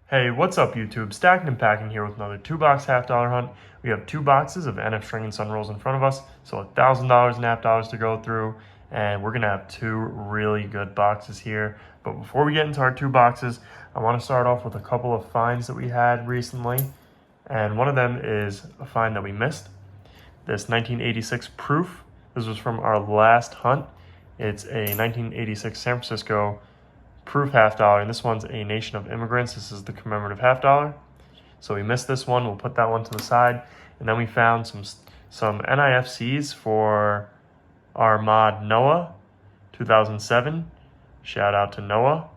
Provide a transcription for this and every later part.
Hey, what's up YouTube? Stacking and Packing here with another 2-box half-dollar hunt. We have 2 boxes of NF String and Sun rolls in front of us, so $1,000 in half dollars to go through, and we're gonna have 2 really good boxes here. But before we get into our 2 boxes, I want to start off with a couple of finds that we had recently, and one of them is a find that we missed. This 1986 Proof. This was from our last hunt. It's a 1986 San Francisco Proof half dollar, and this one's a Nation of Immigrants. This is the commemorative half dollar. So we missed this one. We'll put that one to the side. And then we found some NIFCs for our mod Noah 2007. Shout out to Noah.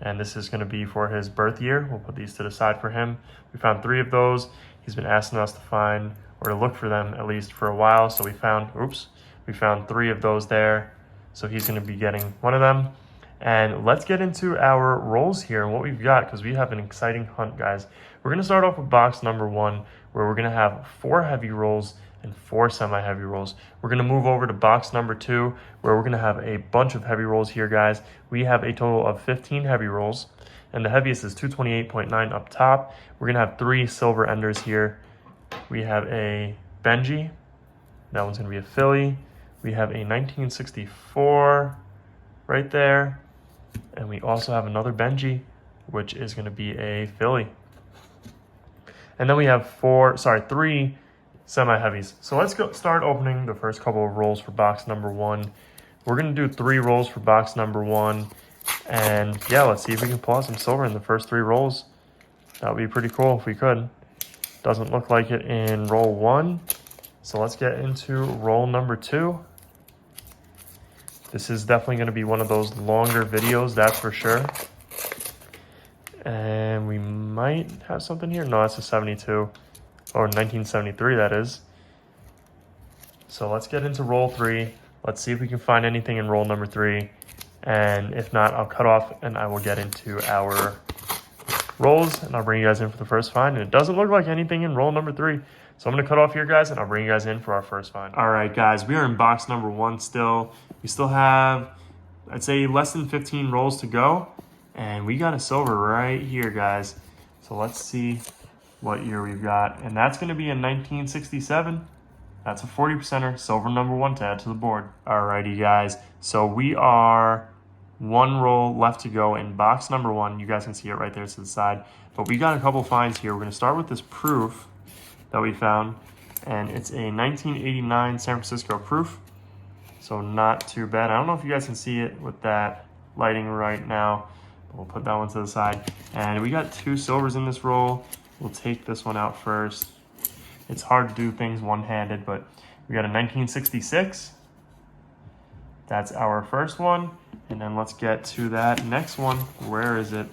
And this is going to be for his birth year. We'll put these to the side for him. We found 3 of those. He's been asking us to find or to look for them at least for a while. So we found 3 of those there. So he's going to be getting one of them. And let's get into our rolls here and what we've got, because we have an exciting hunt, guys. We're going to start off with box number 1, where we're going to have 4 heavy rolls and 4 semi-heavy rolls. We're going to move over to box number 2, where we're going to have a bunch of heavy rolls here, guys. We have a total of 15 heavy rolls, and the heaviest is 228.9 up top. We're going to have 3 silver enders here. We have a Benji. That one's going to be a Philly. We have a 1964 right there. And we also have another Benji, which is going to be a Philly. And then we have 3 semi-heavies. So let's start opening the first couple of rolls for box number 1. We're going to do 3 rolls for box number 1. And yeah, let's see if we can pull out some silver in the first 3 rolls. That would be pretty cool if we could. Doesn't look like it in roll 1. So let's get into roll number 2. This is definitely going to be one of those longer videos, that's for sure. And we might have something here. No, that's a 72. Or 1973, that is. So let's get into roll 3. Let's see if we can find anything in roll number 3. And if not, I'll cut off and I will get into our rolls. And I'll bring you guys in for the first find. And it doesn't look like anything in roll number 3. So I'm going to cut off here, guys, and I'll bring you guys in for our first find. All right, guys, we are in box number 1 still. We still have, I'd say, less than 15 rolls to go. And we got a silver right here, guys. So let's see what year we've got. And that's going to be in 1967. That's a 40%er, silver number 1 to add to the board. All righty, guys. So we are 1 roll left to go in box number 1. You guys can see it right there to the side. But we got a couple finds here. We're going to start with this Proof that we found, and it's a 1989 San Francisco Proof, so not too bad. I don't know if you guys can see it with that lighting right now, but we'll put that one to the side. And we got 2 silvers in this roll. We'll take this one out first. It's hard to do things one-handed, but we got a 1966. That's our first one, and then let's get to that next one. Where is it?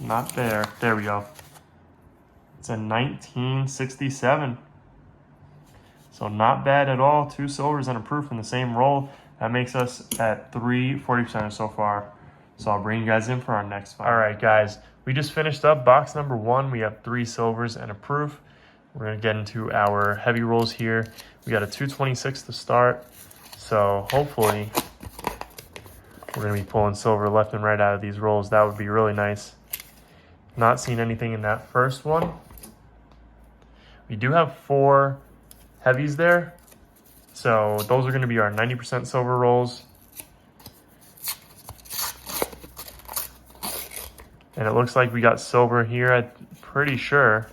Not there. There we go. It's a 1967. So not bad at all. 2 silvers and a Proof in the same roll. That makes us at 3 40% so far. So I'll bring you guys in for our next find. All right, guys. We just finished up box number 1. We have 3 silvers and a Proof. We're going to get into our heavy rolls here. We got a 226 to start. So hopefully we're going to be pulling silver left and right out of these rolls. That would be really nice. Not seeing anything in that first one. We do have 4 heavies there, so those are going to be our 90% silver rolls. And it looks like we got silver here, I'm pretty sure.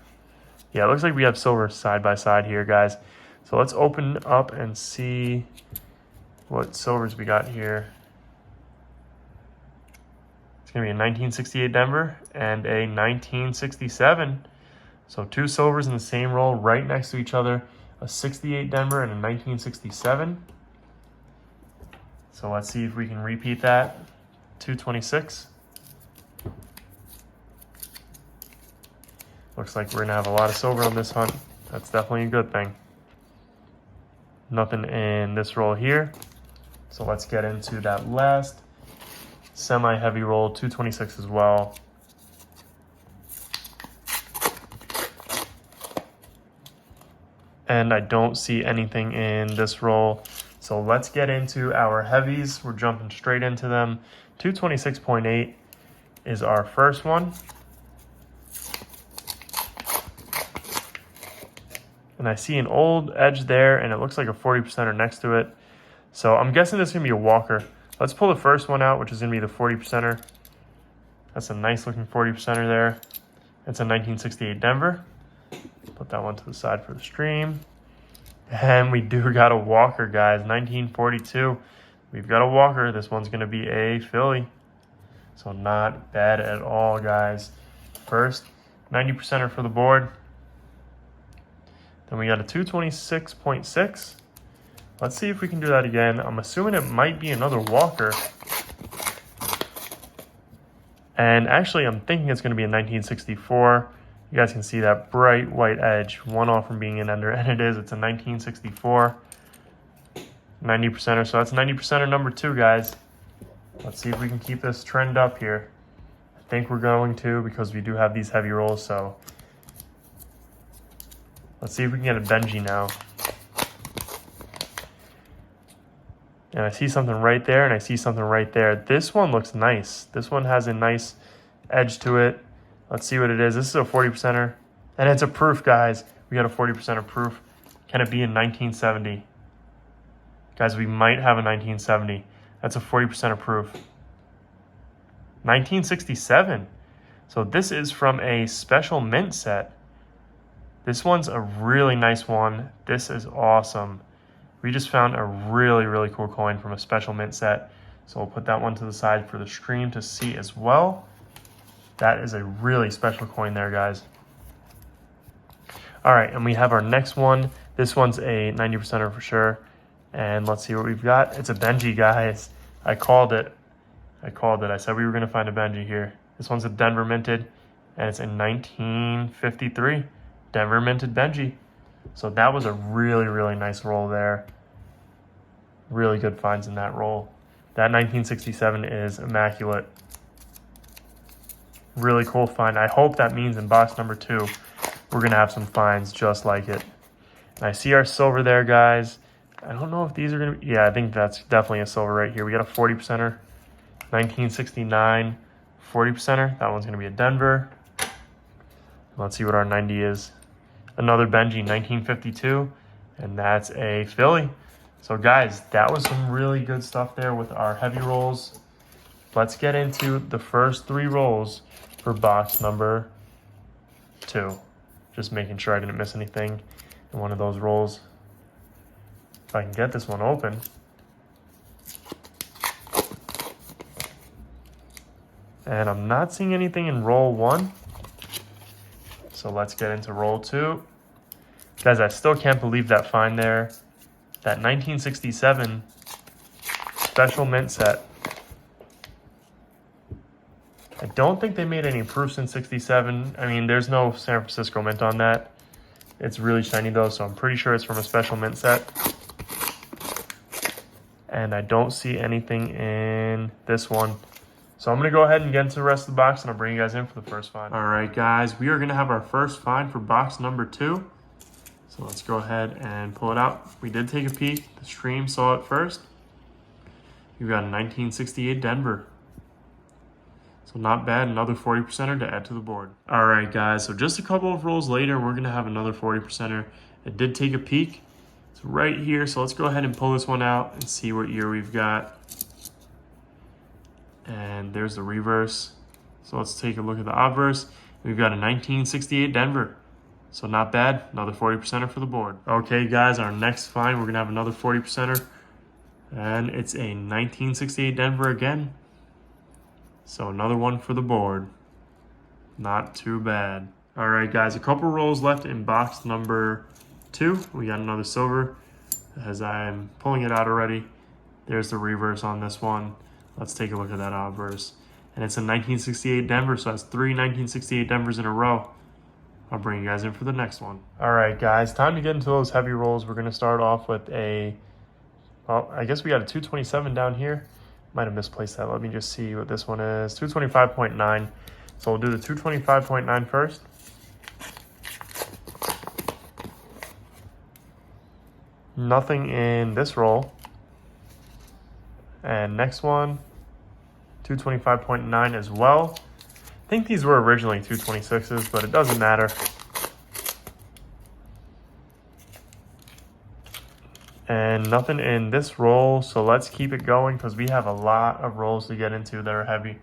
Yeah, it looks like we have silver side by side here, guys. So let's open up and see what silvers we got here. It's going to be a 1968 Denver and a 1967. So 2 silvers in the same roll right next to each other, a 68 Denver and a 1967. So let's see if we can repeat that. 226. Looks like we're going to have a lot of silver on this hunt. That's definitely a good thing. Nothing in this roll here. So let's get into that last semi-heavy roll, 226 as well. And I don't see anything in this roll. So let's get into our heavies. We're jumping straight into them. 226.8. is our first one. And I see an old edge there, and it looks like a 40%er next to it. So I'm guessing this is going to be a walker. Let's pull the first one out, which is going to be the 40%er. That's a nice looking 40%er there. It's a 1968 Denver. Put that one to the side for the stream. And we do got a walker, guys. 1942. We've got a walker. This one's going to be a Philly. So not bad at all, guys. First 90%er for the board. Then we got a 226.6. Let's see if we can do that again. I'm assuming it might be another walker. And actually, I'm thinking it's going to be a 1964. You guys can see that bright white edge, one off from being an ender, and it is. It's a 1964. 90%er, so that's 90%er number 2, guys. Let's see if we can keep this trend up here. I think we're going to, because we do have these heavy rolls, so let's see if we can get a Benji now. And I see something right there, and I see something right there. This one looks nice. This one has a nice edge to it. Let's see what it is. This is a 40%er, and it's a proof, guys. We got a 40%er proof. Can it be a 1970? Guys, we might have a 1970. That's a 40%er proof. 1967. So this is from a special mint set. This one's a really nice one. This is awesome. We just found a really, really cool coin from a special mint set. So we'll put that one to the side for the stream to see as well. That is a really special coin there, guys. All right, and we have our next one. This one's a 90%er for sure. And let's see what we've got. It's a Benji, guys. I called it. I said we were going to find a Benji here. This one's a Denver minted, and it's a 1953 Denver minted Benji. So that was a really, really nice roll there. Really good finds in that roll. That 1967 is immaculate. Really cool find. I hope that means in box number 2, we're going to have some finds just like it. And I see our silver there, guys. I don't know if these are going to be... Yeah, I think that's definitely a silver right here. We got a 40%er. 1969 40%er. That one's going to be a Denver. Let's see what our 90 is. Another Benji, 1952. And that's a Philly. So, guys, that was some really good stuff there with our heavy rolls. Let's get into the first 3 rolls for box number 2. Just making sure I didn't miss anything in one of those rolls. If I can get this one open. And I'm not seeing anything in roll 1. So let's get into roll 2. Guys, I still can't believe that find there. That 1967 special mint set. I don't think they made any proofs in 67. I mean, there's no San Francisco mint on that. It's really shiny though, so I'm pretty sure it's from a special mint set. And I don't see anything in this one. So I'm going to go ahead and get into the rest of the box, and I'll bring you guys in for the first find. All right, guys, we are going to have our first find for box number 2. So let's go ahead and pull it out. We did take a peek. The stream saw it first. We've got a 1968 Denver. So not bad, another 40%er to add to the board. All right, guys, so just a couple of rolls later, we're going to have another 40%er. It did take a peek. It's right here, so let's go ahead and pull this one out and see what year we've got. And there's the reverse. So let's take a look at the obverse. We've got a 1968 Denver. So not bad, another 40%er for the board. Okay, guys, our next find, we're going to have another 40%er. And it's a 1968 Denver again. So another one for the board. Not too bad. All right, guys, a couple rolls left in box number 2. We got another silver. As I'm pulling it out already, there's the reverse on this one. Let's take a look at that obverse. And it's a 1968 Denver, so that's 3 1968 Denvers in a row. I'll bring you guys in for the next one. All right, guys, time to get into those heavy rolls. We're going to start off with a, well, I guess we got a 227 down here. Might have misplaced that. Let me just see what this one is. 225.9. So we'll do the 225.9 first. Nothing in this roll. And next one, 225.9 as well. I think these were originally 226s, but it doesn't matter. And nothing in this roll, so let's keep it going because we have a lot of rolls to get into that are heavy.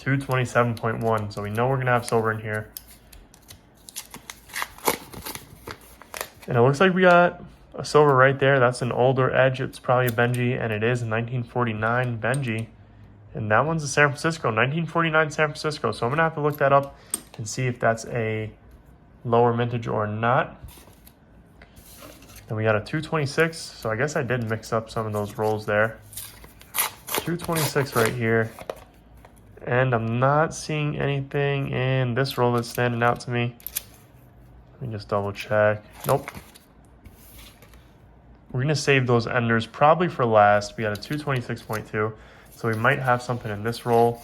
227.1, so we know we're gonna have silver in here. And it looks like we got a silver right there. That's an older edge. It's probably a Benji, and it is a 1949 Benji. And that one's a San Francisco, 1949 San Francisco. So I'm gonna have to look that up and see if that's a lower mintage or not. Then we got a 226, so I guess I did mix up some of those rolls there. 226 right here. And I'm not seeing anything in this roll that's standing out to me. Let me just double check. Nope. We're gonna save those enders probably for last. We got a 226.2, so we might have something in this roll,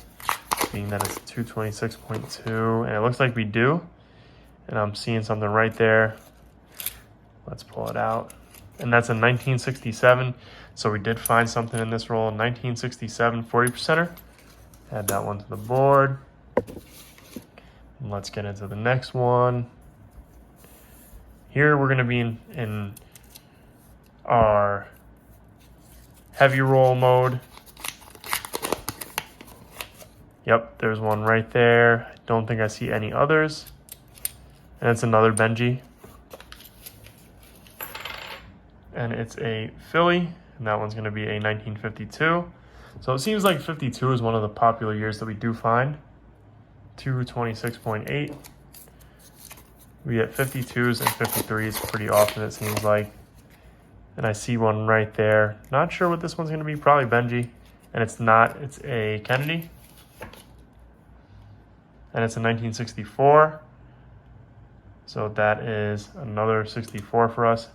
being that it's 226.2, and it looks like we do. And I'm seeing something right there. Let's pull it out. And that's a 1967. So we did find something in this roll, 1967 40%er. Add that one to the board. And let's get into the next one. Here we're gonna be in our heavy roll mode. Yep, there's one right there. I don't think I see any others. And it's another Benji. And it's a Philly, and that one's going to be a 1952. So it seems like 52 is one of the popular years that we do find. 226.8. We get 52s and 53s pretty often, it seems like. And I see one right there. Not sure what this one's going to be, probably Benji. And it's not, it's a Kennedy. And it's a 1964. So that is another 64 for us. I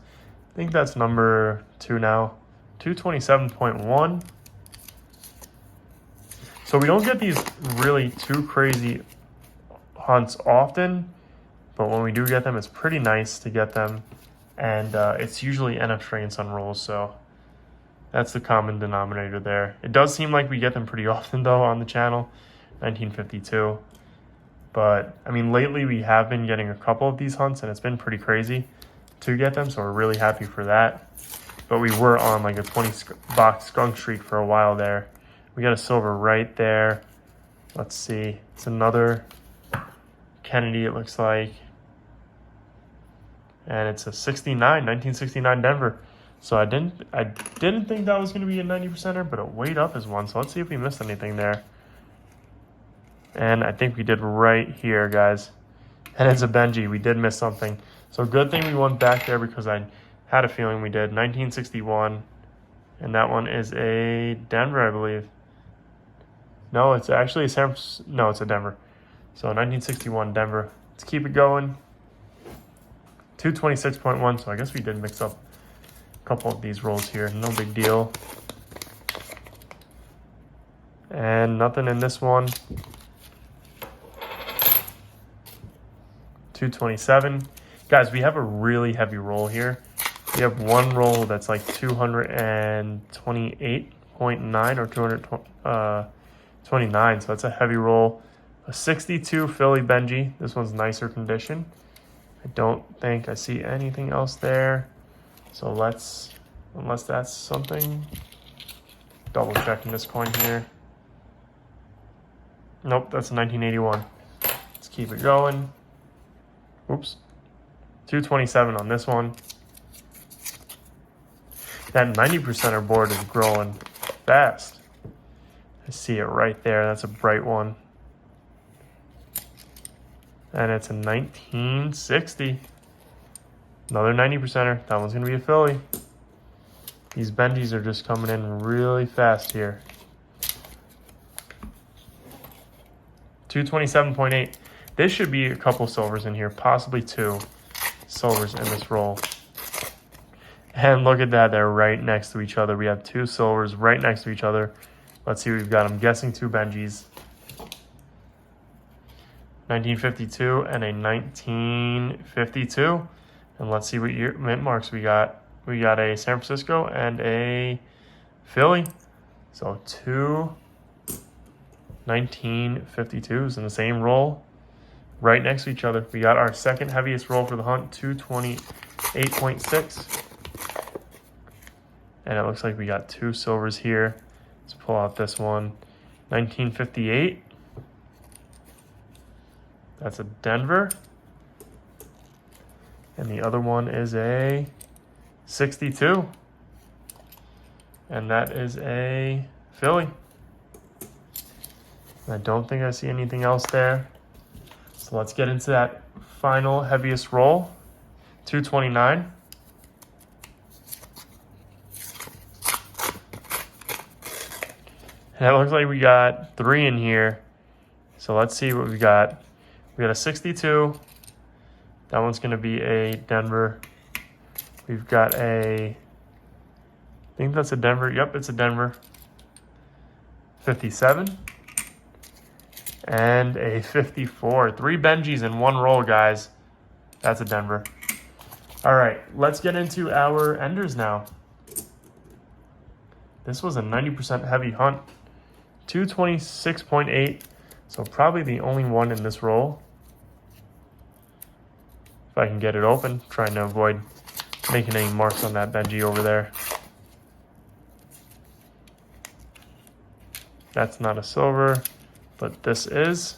think that's number 2 now. 227.1. So we don't get these really too crazy hunts often, but when we do get them, it's pretty nice to get them. And it's usually NF String and Sun rolls, so that's the common denominator there. It does seem like we get them pretty often though on the channel, 1952. But I mean, lately we have been getting a couple of these hunts and it's been pretty crazy to get them, so we're really happy for that. But we were on like a 20 box skunk streak for a while there. We got a silver right there. Let's see, it's another Kennedy, it looks like. And it's a 1969 Denver. So I didn't think that was gonna be a 90%er, but it weighed up as one. So let's see if we missed anything there. And I think we did right here, guys. And it's a Benji, we did miss something. So good thing we went back there because I had a feeling we did. 1961, and that one is a Denver, I believe. No, it's actually a no, it's a Denver. So 1961 Denver. Let's keep it going. 226.1, so I guess we did mix up a couple of these rolls here. No big deal. And nothing in this one. 227. Guys, we have a really heavy roll here. We have one roll that's like 228.9 or 229, so that's a heavy roll. A 62 Philly Benji. This one's nicer condition. I don't think I see anything else there. So let's, unless that's something, double checking this coin here. Nope, that's a 1981. Let's keep it going. Oops. 227 on this one. That 90%er board is growing fast. I see it right there. That's a bright one. And it's a 1960. Another 90%er. That one's going to be a Philly. These Benjis are just coming in really fast here. 227.8. This should be a couple silvers in here, possibly 2 silvers in this roll. And look at that, they're right next to each other. We have 2 silvers right next to each other. Let's see what we've got. I'm guessing 2 Benjis. 1952 and a 1952. And let's see what year mint marks we got. We got a San Francisco and a Philly. So 2 1952s in the same roll, right next to each other. We got our second heaviest roll for the hunt, 228.6. And it looks like we got two silvers here. Let's pull out this one, 1958. That's a Denver. And the other one is a 62. And that is a Philly. I don't think I see anything else there. So let's get into that final heaviest roll, 229. And it looks like we got three in here. So let's see what we got. We got a 62. That one's going to be a Denver. We've got I think that's a Denver. Yep, it's a Denver. 57. And a 54. Three Benjis in one roll, guys. That's a Denver. All right, let's get into our enders now. This was a 90% heavy hunt. 226.8. So probably the only one in this roll. If I can get it open, trying to avoid making any marks on that Benji over there. That's not a silver, but this is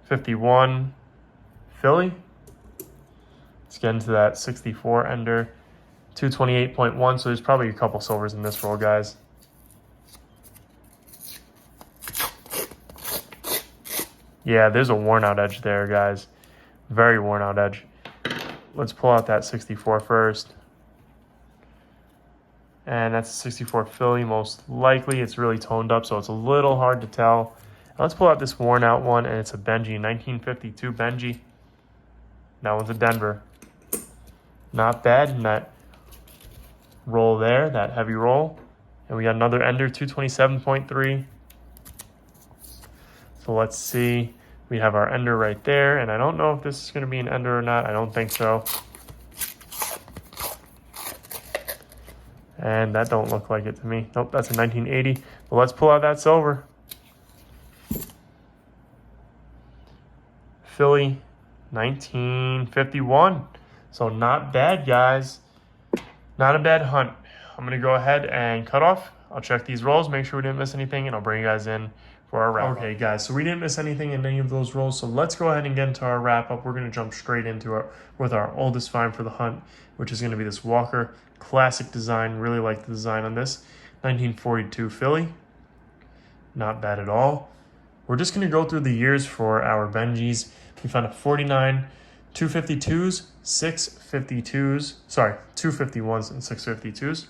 51 Philly. Let's get into that 64 ender, 228.1. So there's probably a couple silvers in this roll, guys. Yeah, there's a worn out edge there, guys. Very worn out edge. Let's pull out that 64 first. And that's a 64 Philly, most likely. It's really toned up, so it's a little hard to tell. Let's pull out this worn out one, and it's a Benji, 1952 Benji. That one's a Denver. Not bad in that roll there, that heavy roll. And we got another ender, 227.3. So let's see. We have our ender right there, and I don't know if this is going to be an ender or not. I don't think so. And that don't look like it to me. Nope, that's a 1980. But let's pull out that silver. Philly, 1951. So not bad, guys. Not a bad hunt. I'm going to go ahead and cut off. I'll check these rolls, make sure we didn't miss anything, and I'll bring you guys in for our wrap. Okay, guys, so we didn't miss anything in any of those rolls, so let's go ahead and get into our wrap up. We're going to jump straight into it with our oldest find for the hunt, which is going to be this Walker classic design. Really like the design on this. 1942 Philly. Not bad at all. We're just going to go through the years for our Benjis. We found a 49, 252s, 652s, sorry, 251s and 652s.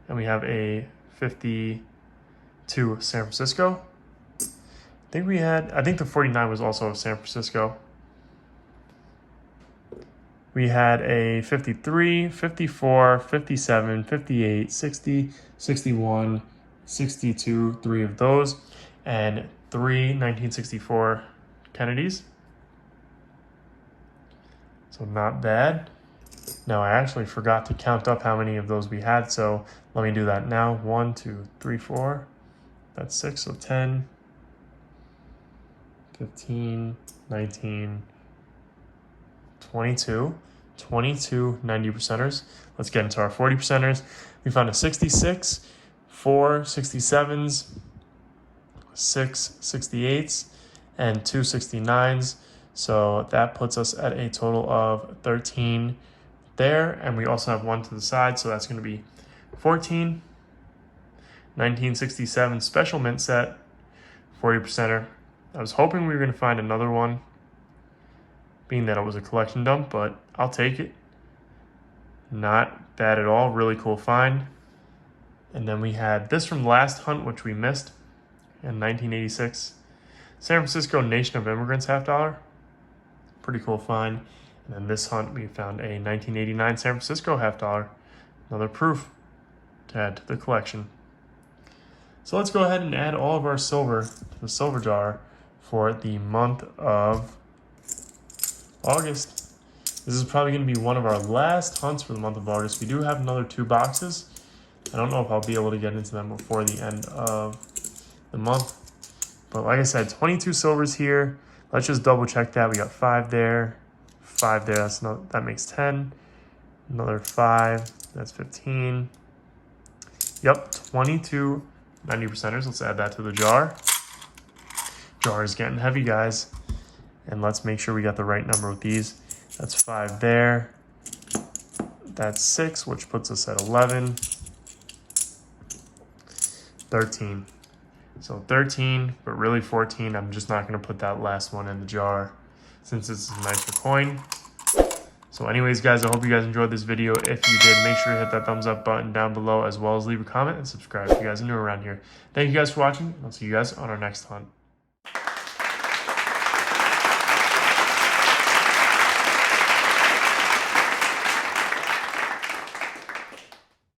And we have a 52 San Francisco. I think the 49 was also San Francisco. We had a 53, 54, 57, 58, 60, 61, 62, three of those, and three 1964 Kennedys. So not bad. Now I actually forgot to count up how many of those we had, so let me do that now. 1, 2, 3, 4. That's 6, so 10, 15, 19, 22. 22 90%ers. Let's get into our 40%ers. We found a 66, 4 67s, 6 68s, and 2 69s. So that puts us at a total of 13 there. And we also have one to the side, so that's going to be 14. 1967 special mint set, 40%er. I was hoping we were going to find another one, being that it was a collection dump, but I'll take it. Not bad at all. Really cool find. And then we had this from last hunt, which we missed in 1986. San Francisco Nation of Immigrants $50. Pretty cool find. And then this hunt, we found a 1989 San Francisco $50. Another proof to add to the collection. So let's go ahead and add all of our silver to the silver jar for the month of August. This is probably going to be one of our last hunts for the month of August. We do have another 2 boxes. I don't know if I'll be able to get into them before the end of the month. But like I said, 22 silvers here. Let's just double check that. We got 5 there, 5 there. That makes 10. Another 5. That's 15. Yep, 22 90%ers. Let's add that to the jar. Jar is getting heavy, guys. And let's make sure we got the right number with these. That's 5 there. That's 6, which puts us at 11. 13. So 13, but really 14. I'm just not going to put that last one in the jar since this is a nicer coin. So anyways, guys, I hope you guys enjoyed this video. If you did, make sure to hit that thumbs up button down below, as well as leave a comment and subscribe if you guys are new around here. Thank you guys for watching. I'll see you guys on our next hunt.